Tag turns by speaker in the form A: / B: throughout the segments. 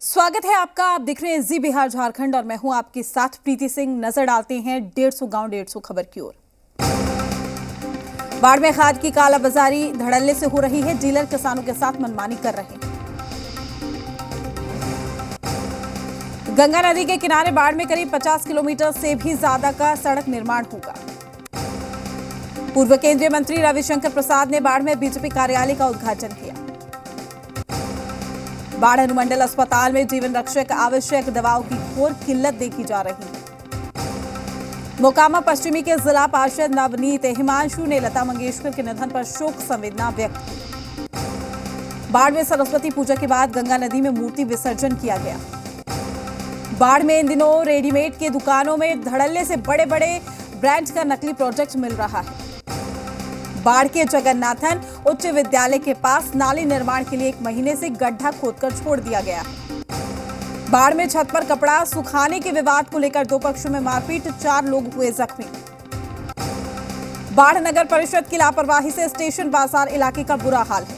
A: स्वागत है आपका। आप दिख रहे हैं जी बिहार झारखंड और मैं हूं आपके साथ प्रीति सिंह। नजर डालते हैं 150 गांव 150 खबर की ओर। बाढ़ में खाद की कालाबाजारी धड़ल्ले से हो रही है। डीलर किसानों के साथ मनमानी कर रहे हैं। गंगा नदी के किनारे बाढ़ में करीब 50 किलोमीटर से भी ज्यादा का सड़क निर्माण होगा। पूर्व केंद्रीय मंत्री रविशंकर प्रसाद ने बाढ़ में बीजेपी कार्यालय का उद्घाटन किया। बाढ़ अनुमंडल अस्पताल में जीवन रक्षक आवश्यक दवाओं की घोर किल्लत देखी जा रही है। मोकामा पश्चिमी के जिला पार्षद नवनीत हिमांशु ने लता मंगेशकर के निधन पर शोक संवेदना व्यक्त की। बाढ़ में सरस्वती पूजा के बाद गंगा नदी में मूर्ति विसर्जन किया गया। बाढ़ में इन दिनों रेडीमेड की दुकानों में धड़ल्ले से बड़े बड़े ब्रांड का नकली प्रोडक्ट मिल रहा है। बाढ़ के जगन्नाथन उच्च विद्यालय के पास नाली निर्माण के लिए 1 महीने से गड्ढा खोदकर छोड़ दिया गया। बाढ़ में छत पर कपड़ा सुखाने के विवाद को लेकर 2 पक्षों में मारपीट, 4 लोग हुए जख्मी। बाढ़ नगर परिषद की लापरवाही से स्टेशन बाजार इलाके का बुरा हाल है।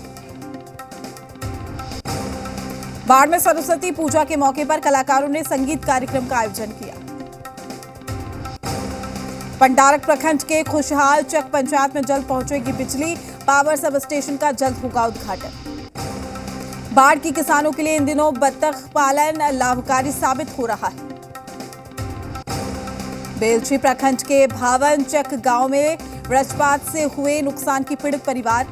A: बाढ़ में सरस्वती पूजा के मौके पर कलाकारों ने संगीत कार्यक्रम का आयोजन किया। पंडारक प्रखंड के खुशहाल चक पंचायत में जल्द पहुंचेगी बिजली। पावर सब स्टेशन का जल्द होगा उद्घाटन। बाढ़ की किसानों के लिए इन दिनों बत्तख पालन लाभकारी साबित हो रहा है। बेलछी प्रखंड के भावन चक गांव में वज्रपात से हुए नुकसान की पीड़ित परिवार।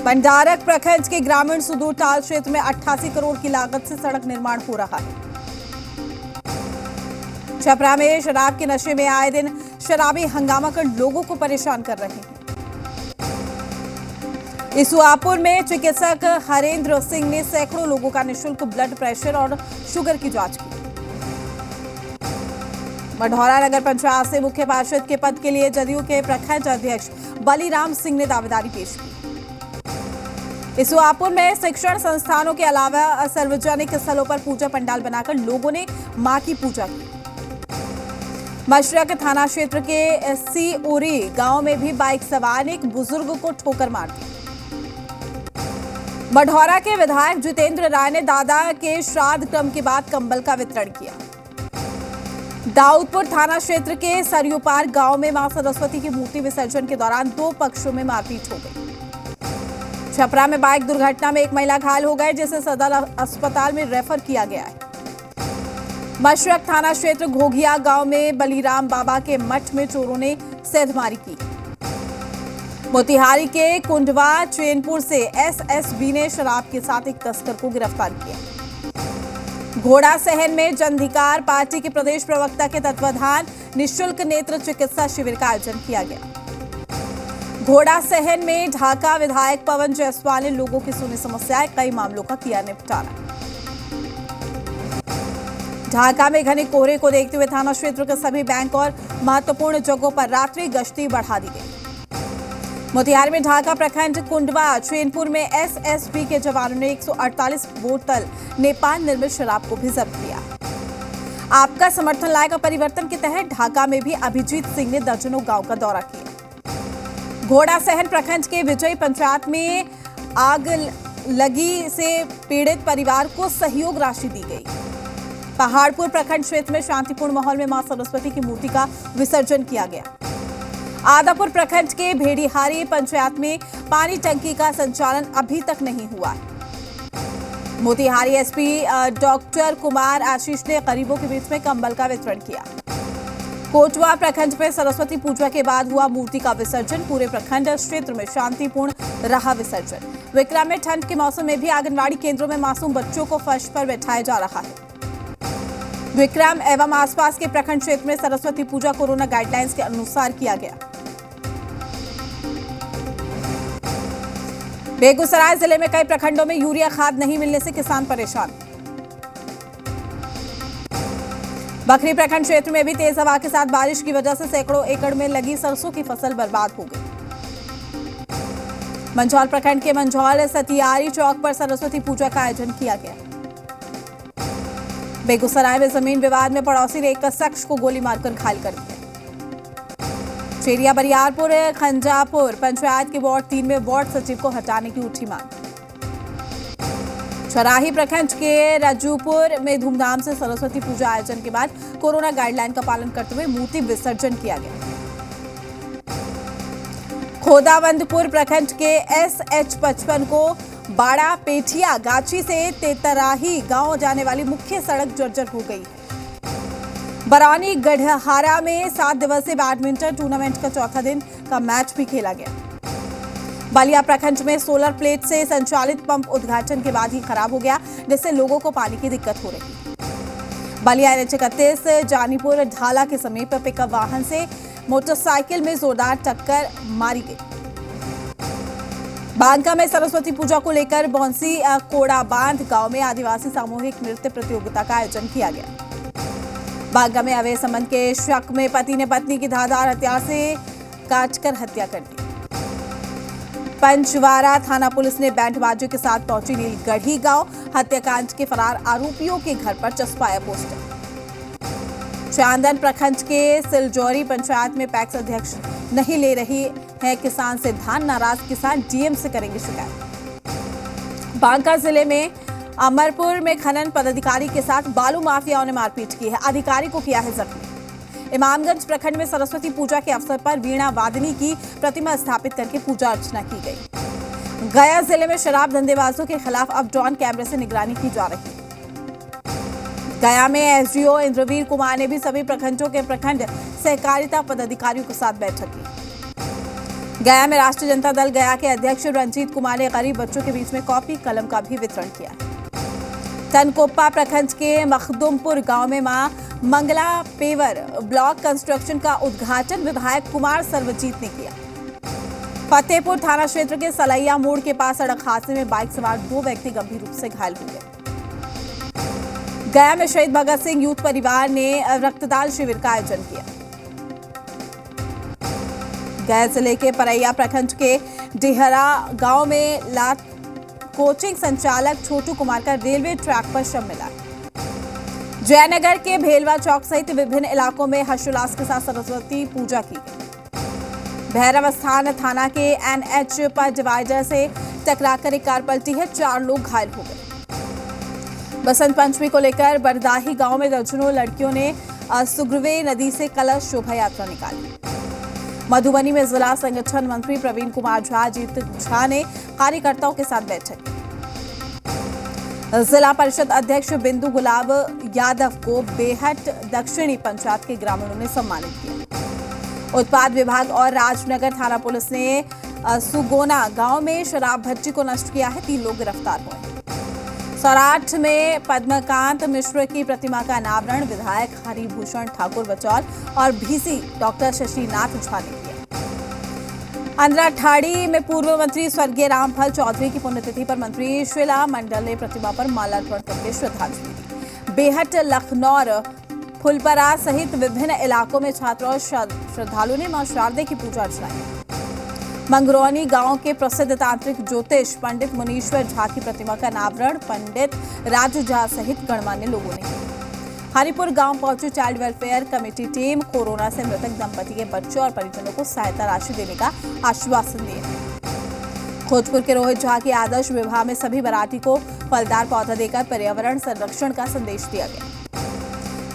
A: पंडारक प्रखंड के ग्रामीण सुदूर ताल क्षेत्र में 88 करोड़ की लागत से सड़क निर्माण हो रहा है। छपरा में शराब के नशे में आए दिन शराबी हंगामा कर लोगों को परेशान कर रहे हैं। इसुआपुर में चिकित्सक हरेंद्र सिंह ने सैकड़ों लोगों का निःशुल्क ब्लड प्रेशर और शुगर की जांच की। मढ़ौरा नगर पंचायत से मुख्य पार्षद के पद के लिए जदयू के प्रखंड अध्यक्ष बलीराम सिंह ने दावेदारी पेश की। इसुआपुर में शिक्षण संस्थानों के अलावा सार्वजनिक स्थलों पर पूजा पंडाल बनाकर लोगों ने मां की पूजा की। मशरक थाना क्षेत्र के सीओरी गांव में भी बाइक सवार ने एक बुजुर्ग को ठोकर मार दी। मढ़ौरा के विधायक जितेंद्र राय ने दादा के श्राद्ध क्रम के बाद कंबल का वितरण किया। दाऊदपुर थाना क्षेत्र के सरयू पार गांव में मां सरस्वती की मूर्ति विसर्जन के दौरान 2 पक्षों में मारपीट हो गई। छपरा में बाइक दुर्घटना में एक महिला घायल हो गए, जिसे सदर अस्पताल में रेफर किया गया है। मशरक थाना क्षेत्र घोघिया गांव में बलीराम बाबा के मठ में चोरों ने सेंधमारी की। मोतिहारी के कुंडवा चैनपुर से एसएसबी ने शराब के साथ एक तस्कर को गिरफ्तार किया। घोड़ा सहन में जनधिकार पार्टी के प्रदेश प्रवक्ता के तत्वाधान निःशुल्क नेत्र चिकित्सा शिविर का आयोजन किया गया। घोड़ा सहन में ढाका विधायक पवन जायसवाल ने लोगों की सुनी समस्याएं, कई मामलों का किया निपटारा। ढाका में घने कोहरे को देखते हुए थाना क्षेत्र के सभी बैंक और महत्वपूर्ण जगहों पर रात्रि गश्ती बढ़ा दी गई। मोतिहारी में ढाका प्रखंड कुंडवा चैनपुर में एसएसबी के जवानों ने 148 बोतल नेपाल निर्मित शराब को भी जब्त किया। आपका समर्थन लाएगा परिवर्तन के तहत ढाका में भी अभिजीत सिंह ने दर्जनों गांव का दौरा किया। घोड़ा सहन प्रखंड के विजय पंचायत में आग लगी से पीड़ित परिवार को सहयोग राशि दी गई। पहाड़पुर प्रखंड क्षेत्र में शांतिपूर्ण माहौल में मां सरस्वती की मूर्ति का विसर्जन किया गया। आदापुर प्रखंड के भेड़ीहारी पंचायत में पानी टंकी का संचालन अभी तक नहीं हुआ है। मोतिहारी एसपी डॉक्टर कुमार आशीष ने गरीबों के बीच में कंबल का वितरण किया। कोटवा प्रखंड में सरस्वती पूजा के बाद हुआ मूर्ति का विसर्जन। पूरे प्रखंड क्षेत्र में शांतिपूर्ण रहा विसर्जन। विक्रम में ठंड के मौसम में भी आंगनबाड़ी केंद्रों में मासूम बच्चों को फर्श पर बैठाया जा रहा है। विक्रम एवं आसपास के प्रखंड क्षेत्र में सरस्वती पूजा कोरोना गाइडलाइंस के अनुसार किया गया। बेगूसराय जिले में कई प्रखंडों में यूरिया खाद नहीं मिलने से किसान परेशान। बखरी प्रखंड क्षेत्र में भी तेज हवा के साथ बारिश की वजह से सैकड़ों एकड़ में लगी सरसों की फसल बर्बाद हो गई। मंझौल प्रखंड के मंझौल सतियारी चौक पर सरस्वती पूजा का आयोजन किया गया। बेगूसराय में जमीन विवाद में पड़ोसी ने एक शख्स को गोली मारकर घायल कर दिया। चेरिया बरियारपुर खंजापुर पंचायत के वार्ड 3 में वार्ड सचिव को हटाने की उठी मांग। सराही प्रखंड के रजूपुर में धूमधाम से सरस्वती पूजा आयोजन के बाद कोरोना गाइडलाइन का पालन करते हुए मूर्ति विसर्जन किया गया। खोदावंदपुर प्रखंड के SH55 को बाड़ा पेठिया गाची से तेतराही गांव जाने वाली मुख्य सड़क जर्जर हो गई है। बरौनी गढ़हारा में 7 दिवसीय बैडमिंटन टूर्नामेंट का चौथा दिन का मैच भी खेला गया। बलिया प्रखंड में सोलर प्लेट से संचालित पंप उद्घाटन के बाद ही खराब हो गया, जिससे लोगों को पानी की दिक्कत हो रही। बलिया NH31 जानीपुर ढाला के समीप पिकअप वाहन से मोटरसाइकिल में जोरदार टक्कर मारी गई। बांका में सरस्वती पूजा को लेकर बौंसी कोड़ा बांध गांव में आदिवासी सामूहिक नृत्य प्रतियोगिता का आयोजन किया गया। बांका में अवैध संबंध के शक में पति ने पत्नी की धारदार हथियार से काटकर हत्या कर दी। पंचवारा थाना पुलिस ने बैंड बाजों के साथ पहुंची नीलगढ़ी गांव, हत्याकांड के फरार आरोपियों के घर पर चस्पाया पोस्टर। चांदन प्रखंड के सिलजौरी पंचायत में पैक्स अध्यक्ष नहीं ले रही है किसान से धान, नाराज किसान डीएम से करेंगे शिकायत। बांका जिले में अमरपुर में खनन पदाधिकारी के साथ बालू माफियाओं ने मारपीट की है, अधिकारी को किया है जख्मी। इमामगंज प्रखंड में सरस्वती पूजा के अवसर पर वीणा वादिनी की प्रतिमा स्थापित करके पूजा अर्चना की गई। गया जिले में शराब धंधेबाजों के खिलाफ अब ड्रोन कैमरे से निगरानी की जा रही है। गया में SDO इंद्रवीर कुमार ने भी सभी प्रखंडों के प्रखंड सहकारिता पदाधिकारियों के साथ बैठक की। गया में राष्ट्रीय जनता दल गया के अध्यक्ष रंजीत कुमार ने गरीब बच्चों के बीच में कॉपी कलम का भी वितरण किया। तनकोप्पा प्रखंड के मखदुमपुर गांव में मां मंगला पेवर ब्लॉक कंस्ट्रक्शन का उद्घाटन विधायक कुमार सर्वजीत ने किया। फतेहपुर थाना क्षेत्र के सलैया मोड़ के पास सड़क हादसे में बाइक सवार 2 व्यक्ति गंभीर रूप से घायल हो गए। गया में शहीद भगत सिंह यूथ परिवार ने रक्तदान शिविर का आयोजन किया। गया जिले के परैया प्रखंड के डिहरा गांव में लात कोचिंग संचालक छोटू कुमार का रेलवे ट्रैक पर शव मिला। जयनगर के भेलवा चौक सहित विभिन्न इलाकों में हर्षोल्लास के साथ सरस्वती पूजा की गई। भैरव स्थान थाना के NH पर डिवाइडर से टकराकर एक कार पलटी है, 4 लोग घायल हो गए। बसंत पंचमी को लेकर बरदाही गांव में दर्जनों लड़कियों ने सुग्रवे नदी से कलश शोभा यात्रा निकाली। मधुबनी में जिला संगठन मंत्री प्रवीण कुमार झा, जीत झा ने कार्यकर्ताओं के साथ बैठक की। जिला परिषद अध्यक्ष बिंदु गुलाब यादव को बेहट दक्षिणी पंचायत के ग्रामीणों ने सम्मानित किया। उत्पाद विभाग और राजनगर थाना पुलिस ने सुगोना गांव में शराब भट्टी को नष्ट किया है, 3 लोग गिरफ्तार हुए। सौराठ में पद्मकांत मिश्र की प्रतिमा का अनावरण विधायक हरिभूषण ठाकुर बचौर और VC डॉक्टर शशिनाथ झा ने किया। अंद्राठाड़ी में पूर्व मंत्री स्वर्गीय रामफल चौधरी की पुण्यतिथि पर मंत्री शीला मंडल ने प्रतिमा पर माल्यार्पण करके श्रद्धांजलि दी। बेहट, लखनौर, फुलपरा सहित विभिन्न इलाकों में छात्र और श्रद्धालुओं ने मां शारदे की पूजा अर्चना की। मंगरौनी गांव के प्रसिद्ध तांत्रिक ज्योतिष पंडित मुनीश्वर झा की प्रतिमा का अनावरण पंडित राजू झा सहित गणमान्य लोगों ने किया। हरिपुर गांव पहुंची child welfare committee team, corona से मृतक दंपति के बच्चों और परिजनों को सहायता राशि देने का आश्वासन दिया। खोजपुर के रोहित झा के आदर्श विवाह में सभी बराती को फलदार पौधा देकर पर्यावरण संरक्षण का संदेश दिया गया।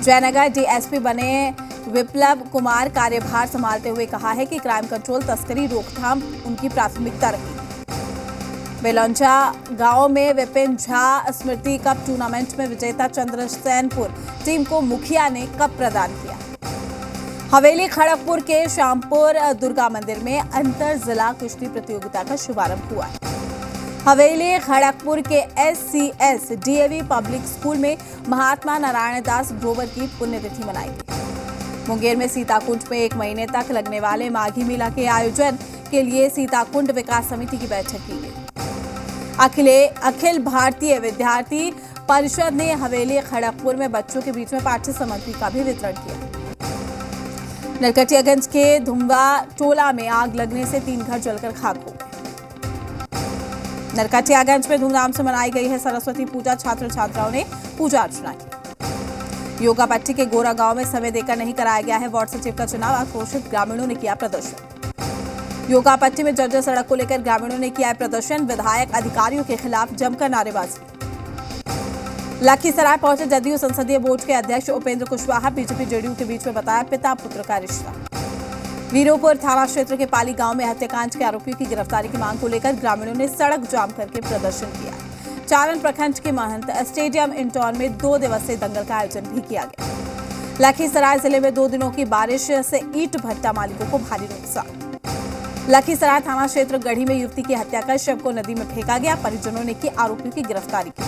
A: जयनगर DSP बने विप्लव कुमार कार्यभार संभालते हुए कहा है कि क्राइम कंट्रोल, तस्करी रोकथाम उनकी प्राथमिकता रही। बेलौंजा गांव में विपिन झा स्मृति कप टूर्नामेंट में विजेता चंद्रसेनपुर टीम को मुखिया ने कप प्रदान किया। हवेली खड़गपुर के श्यामपुर दुर्गा मंदिर में अंतर जिला कुश्ती प्रतियोगिता का शुभारंभ हुआ है। हवेली खड़गपुर के SCS DAV पब्लिक स्कूल में महात्मा नारायण दास ग्रोवर की पुण्यतिथि मनाई गई। मुंगेर में सीताकुंड में 1 महीने तक लगने वाले माघी मेला के आयोजन के लिए सीताकुंड विकास समिति की बैठक की गई। अखिल भारतीय विद्यार्थी परिषद ने हवेली खड़गपुर में बच्चों के बीच में पाठ्य सामग्री का भी वितरण किया। नरकटियागंज के धुम्बा टोला में आग लगने से 3 घर जलकर खाक हो गए। नरकटियागंज में धूमधाम से मनाई गई है सरस्वती पूजा, छात्र छात्राओं ने पूजा अर्चना की। योगा पट्टी के गोरा गांव में समय देकर नहीं कराया गया है वार्ड सचिव का चुनाव, आक्रोशित ग्रामीणों ने किया प्रदर्शन। योगा पट्टी में जर्जर सड़क को लेकर ग्रामीणों ने किया प्रदर्शन, विधायक अधिकारियों के खिलाफ जमकर नारेबाजी। लखीसराय पहुंचे जदयू संसदीय बोर्ड के अध्यक्ष उपेंद्र कुशवाहा। बीजेपी जेडीयू के बीच में बताया पिता पुत्र का रिश्ता। वीरोपुर थाना क्षेत्र के पाली गांव में हत्याकांड के आरोपियों की गिरफ्तारी की मांग को लेकर ग्रामीणों ने सड़क जाम करके प्रदर्शन किया। चारण प्रखंड के महंत स्टेडियम इंटौर में 2 दिवसीय दंगल का आयोजन भी किया गया। लखीसराय जिले में 2 दिनों की बारिश से ईंट भट्टा मालिकों को भारी नुकसान। लखीसराय थाना क्षेत्र गढ़ी में युवती की हत्या कर शव को नदी में फेंका गया। परिजनों ने की आरोपियों की गिरफ्तारी की।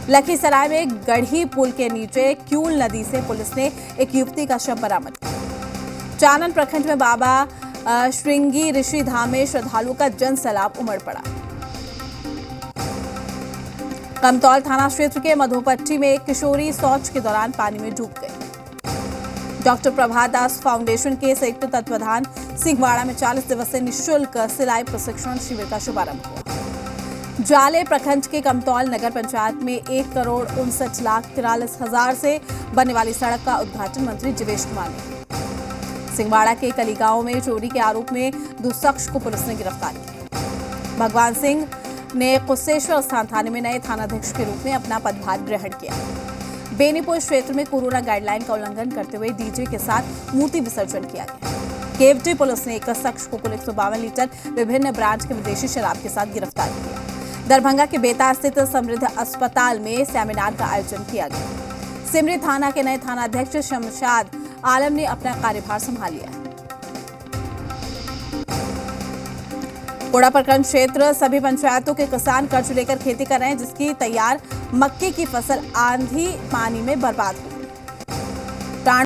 A: लखीसराय में गढ़ी पुल के नीचे क्यूल नदी से पुलिस ने एक युवती का शव बरामद किया। चानन प्रखंड में बाबा श्रृंगी ऋषि धाम में श्रद्धालुओं का जन सैलाब उमड़ पड़ा। कमतौल थाना क्षेत्र के मधोपट्टी में एक किशोरी शौच के दौरान पानी में डूब गई। डॉक्टर प्रभात दास फाउंडेशन के संयुक्त तत्वाधान सिंहवाड़ा में 40 दिवसीय निःशुल्क सिलाई प्रशिक्षण शिविर का शुभारंभ हुआ। जाले प्रखंड के कमतौल नगर पंचायत में 1,59,43,00,000 से बनने वाली सड़क का उद्घाटन मंत्री जीवेश कुमार ने। सिंहवाड़ा के कली गांव में चोरी के आरोप में 2 शख्स को पुलिस ने गिरफ्तार किया। भगवान सिंह ने कुशेश्वर स्थान थाने में नए थानाध्यक्ष के रूप में अपना पदभार ग्रहण किया। बेनीपुर क्षेत्र में कोरोना गाइडलाइन का उल्लंघन करते हुए डीजे के साथ मूर्ति विसर्जन किया गया। केवटी पुलिस ने एक शख्स को कुल 152 लीटर विभिन्न ब्रांड के विदेशी शराब के साथ गिरफ्तार किया। दरभंगा के बेता स्थित समृद्ध अस्पताल में सेमिनार का आयोजन किया गया। सिमरी थाना के नए थानाध्यक्ष शमशाद आलम ने अपना कार्यभार संभाल लिया। कोड़ा प्रखंड क्षेत्र सभी पंचायतों के किसान कर्ज लेकर खेती कर रहे हैं, जिसकी तैयार मक्के की फसल आंधी पानी में बर्बाद हो गई।